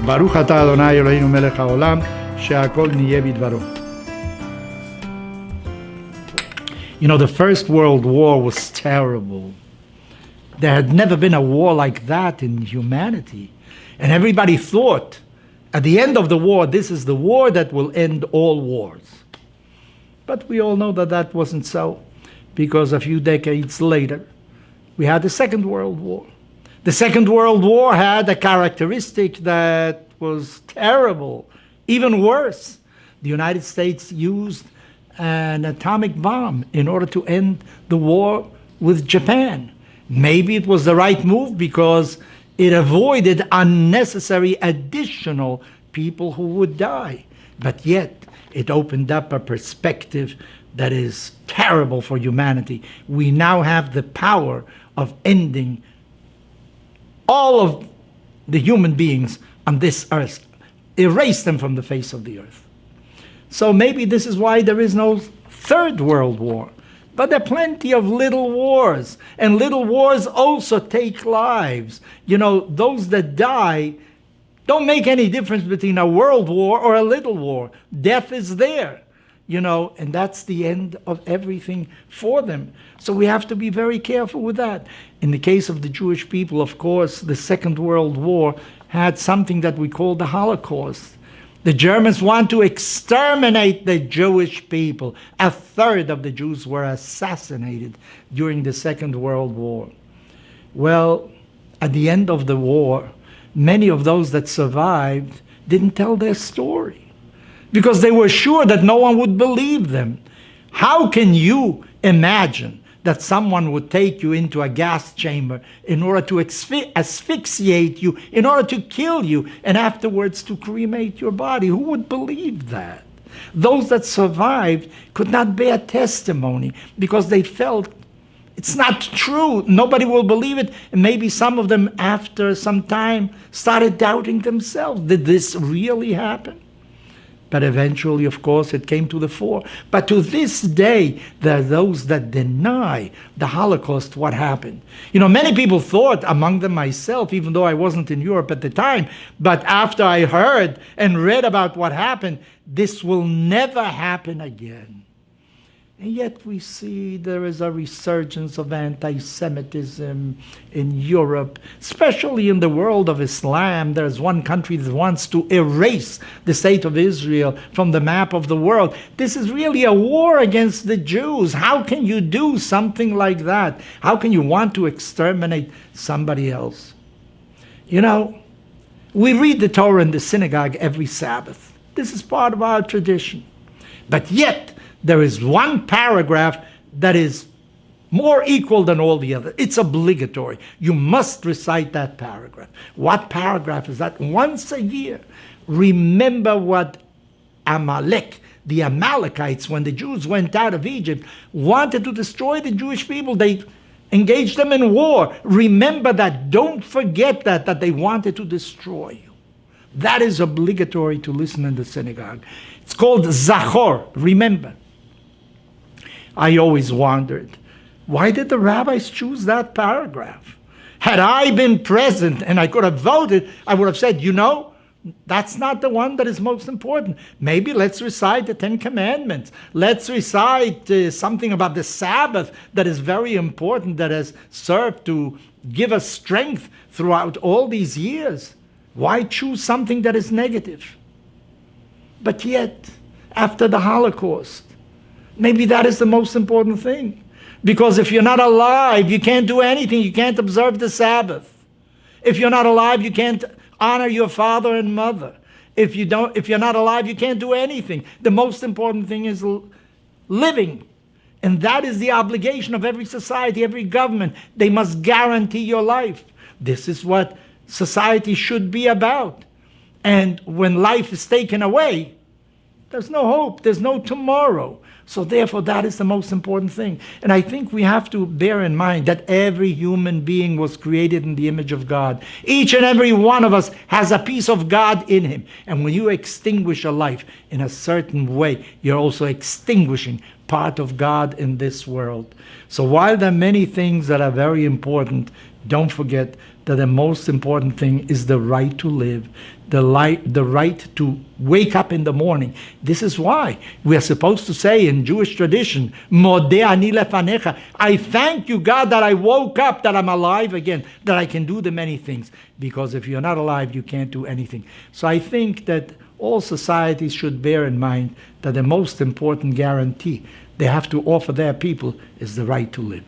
ברוך אתה אדוני אלוהינו מלך העולם, שהכל נהיה בדברו. You know, the First World War was terrible. There had never been a war like that in humanity. And everybody thought, at the end of the war, this is the war that will end all wars. But we all know that that wasn't so, because a few decades later, we had the Second World War. The Second World War had a characteristic that was terrible, even worse. The United States used an atomic bomb in order to end the war with Japan. Maybe it was the right move because it avoided unnecessary additional people who would die. But yet, it opened up a perspective that is terrible for humanity. We now have the power of ending all of the human beings on this earth, erase them from the face of the earth. So maybe this is why there is no Third World War. But there are plenty of little wars, and little wars also take lives. You know, those that die don't make any difference between a world war or a little war. Death is there, you know, and that's the end of everything for them. So we have to be very careful with that. In the case of the Jewish people, of course, the Second World War had something that we call the Holocaust. The Germans want to exterminate the Jewish people. A third of the Jews were assassinated during the Second World War. Well, at the end of the war, many of those that survived didn't tell their story because they were sure that no one would believe them. How can you imagine that someone would take you into a gas chamber in order to asphyxiate you, in order to kill you, and afterwards to cremate your body? Who would believe that? Those that survived could not bear testimony because they felt it's not true. Nobody will believe it. And maybe some of them, after some time, started doubting themselves. Did this really happen? But eventually, of course, it came to the fore. But to this day, there are those that deny the Holocaust, what happened. You know, many people thought, among them myself, even though I wasn't in Europe at the time, but after I heard and read about what happened, this will never happen again. And yet we see there is a resurgence of anti-Semitism in Europe, especially in the world of Islam. There's one country that wants to erase the state of Israel from the map of the world. This is really a war against the Jews. How can you do something like that? How can you want to exterminate somebody else? You know, we read the Torah in the synagogue every Sabbath. This is part of our tradition. But yet, there is one paragraph that is more equal than all the others. It's obligatory. You must recite that paragraph. What paragraph is that? Once a year, remember what Amalek, the Amalekites, when the Jews went out of Egypt, wanted to destroy the Jewish people. They engaged them in war. Remember that. Don't forget that they wanted to destroy you. That is obligatory to listen in the synagogue. It's called Zachor, remember. I always wondered, why did the rabbis choose that paragraph? Had I been present and I could have voted, I would have said, you know, that's not the one that is most important. Maybe let's recite the Ten Commandments. Let's recite something about the Sabbath that is very important, that has served to give us strength throughout all these years. Why choose something that is negative? But yet, after the Holocaust, maybe that is the most important thing. Because if you're not alive, you can't do anything. You can't observe the Sabbath. If you're not alive, you can't honor your father and mother. If you're not alive, you can't do anything. The most important thing is living. And that is the obligation of every society, every government. They must guarantee your life. This is what society should be about. And when life is taken away, there's no hope, there's no tomorrow. So therefore, that is the most important thing. And I think we have to bear in mind that every human being was created in the image of God. Each and every one of us has a piece of God in him. And when you extinguish a life in a certain way, you're also extinguishing part of God in this world. So while there are many things that are very important, don't forget that the most important thing is the right to live, the right to wake up in the morning. This is why we are supposed to say in Jewish tradition, Modeh ani lefanecha, I thank you, God, that I woke up, that I'm alive again, that I can do the many things. Because if you're not alive, you can't do anything. So I think that all societies should bear in mind that the most important guarantee they have to offer their people is the right to live.